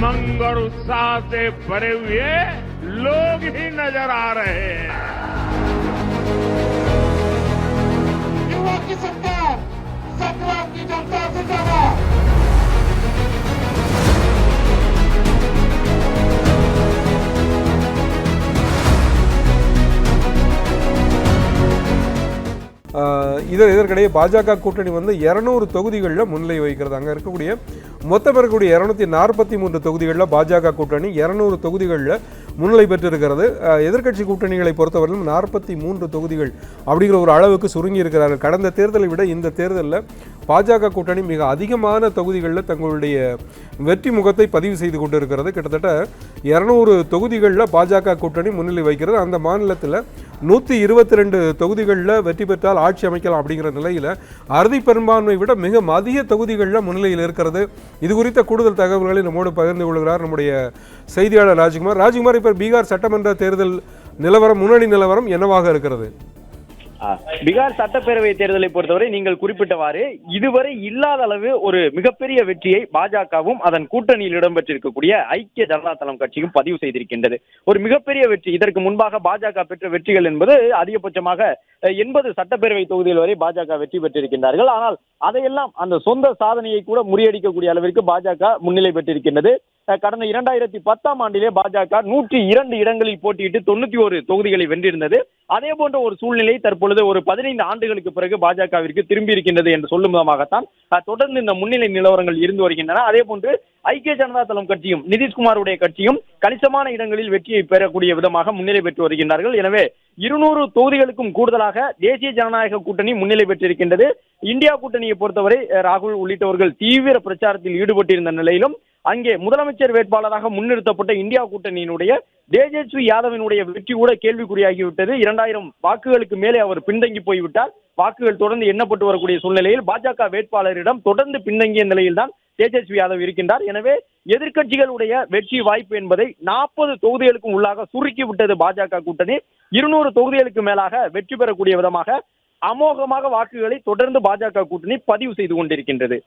उमंग और उत्साह से भरे हुए लोग ही नजर आ रहे हैं। युवा की सरकार, संग्राम की जनता से ज्यादा। இதற்கிடையே பாஜக கூட்டணி வந்து 200 தொகுதிகளில் முன்னிலை வகிக்கிறது. அங்கே இருக்கக்கூடிய மொத்தம் இருக்கக்கூடிய 243 தொகுதிகளில் பாஜக கூட்டணி 200 தொகுதிகளில் முன்னிலை பெற்றிருக்கிறது. எதிர்க்கட்சி கூட்டணிகளை பொறுத்தவரையிலும் 43 தொகுதிகள் அப்படிங்கிற ஒரு அளவுக்கு சுருங்கி இருக்கிறார்கள். கடந்த தேர்தலை விட இந்த தேர்தலில் பாஜக கூட்டணி மிக அதிகமான தொகுதிகளில் தங்களுடைய வெற்றி முகத்தை பதிவு செய்து கொண்டு இருக்கிறது. கிட்டத்தட்ட 200 தொகுதிகளில் பாஜக கூட்டணி முன்னிலை வகிக்கிறது. அந்த மாநிலத்தில் 122 தொகுதிகளில் வெற்றி பெற்றால் ஆட்சி அமைக்கலாம் அப்படிங்கிற நிலையில் அறுதி பெரும்பான்மை விட மிக அதிக தொகுதிகளில் முன்னிலையில் இருக்கிறது. இது குறித்த கூடுதல் தகவல்களை நம்மோடு பகிர்ந்து கொள்கிறார் நம்முடைய செய்தியாளர் ராஜ்குமார். ராஜ்குமார், இப்போ பீகார் சட்டமன்ற தேர்தல் நிலவரம், முன்னணி நிலவரம் என்னவாக இருக்கிறது? பீகார் சட்டப்பேரவை தேர்தலை பொறுத்தவரை நீங்கள் குறிப்பிட்டவாறு இதுவரை இல்லாத அளவு ஒரு மிகப்பெரிய வெற்றியை பாஜகவும் அதன் கூட்டணியில் இடம்பெற்றிருக்கக்கூடிய ஐக்கிய ஜனதா தளம் கட்சியும் பதிவு செய்திருக்கின்றது. ஒரு மிகப்பெரிய வெற்றி. இதற்கு முன்பாக பாஜக பெற்ற வெற்றிகள் என்பது அதிகபட்சமாக 80 சட்டப்பேரவை தொகுதிகள் வரை பாஜக வெற்றி பெற்றிருக்கின்றார்கள். ஆனால் அதையெல்லாம் அந்த சொந்த சாதனையை கூட முறியடிக்கக்கூடிய அளவிற்கு பாஜக முன்னிலை பெற்றிருக்கின்றது. கடந்த 2010ஆம் ஆண்டிலே பாஜக 102 இடங்களில் போட்டியிட்டு 91 தொகுதிகளை வென்றிருந்தது. அதே போன்ற ஒரு சூழ்நிலை தற்பொழுது ஒரு 15 ஆண்டுகளுக்கு பிறகு பாஜகவிற்கு திரும்பி இருக்கின்றது என்று சொல்லும் விதமாகத்தான் தொடர்ந்து இந்த முன்னிலை நிலவரங்கள் இருந்து வருகின்றன. அதே போன்று ஐக்கிய ஜனதா தளம் கட்சியும் நிதிஷ்குமாருடைய கட்சியும் கணிசமான இடங்களில் வெற்றியை பெறக்கூடிய விதமாக முன்னிலை பெற்று வருகின்றார்கள். எனவே 200 தொகுதிகளுக்கும் கூடுதலாக தேசிய ஜனநாயக கூட்டணி முன்னிலை பெற்றிருக்கின்றது. இந்தியா கூட்டணியை பொறுத்தவரை ராகுல் உள்ளிட்டவர்கள் தீவிர பிரச்சாரத்தில் ஈடுபட்டிருந்த நிலையிலும் அங்கே முதலமைச்சர் வேட்பாளராக முன்னிறுத்தப்பட்ட இந்தியா கூட்டணியினுடைய தேஜஸ்வி யாதவினுடைய வெற்றி கூட கேள்விக்குறியாகிவிட்டது. 2000 வாக்குகளுக்கு மேலே அவர் பின்தங்கி போய்விட்டார். வாக்குகள் தொடர்ந்து எண்ணப்பட்டு வரக்கூடிய சூழ்நிலையில் பாஜக வேட்பாளரிடம் தொடர்ந்து பின்தங்கிய நிலையில்தான் தேஜஸ்வி யாதவ் இருக்கின்றார். எனவே எதிர்க்கட்சிகளுடைய வெற்றி வாய்ப்பு என்பதை 40 தொகுதிகளுக்கும் உள்ளாக சுருக்கி விட்டது பாஜக கூட்டணி. 200 தொகுதிகளுக்கு மேலாக வெற்றி பெறக்கூடிய விதமாக அமோகமாக வாக்குகளை தொடர்ந்து பாஜக கூட்டணி பதிவு செய்து கொண்டிருக்கின்றது.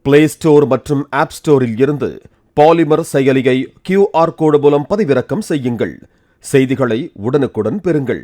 பிளே ஸ்டோர் மற்றும் ஆப் ஸ்டோரில் இருந்து பாலிமர் செயலியை QR கோடு மூலம் பதிவிறக்கம் செய்யுங்கள். செய்திகளை உடனுக்குடன் பெறுங்கள்.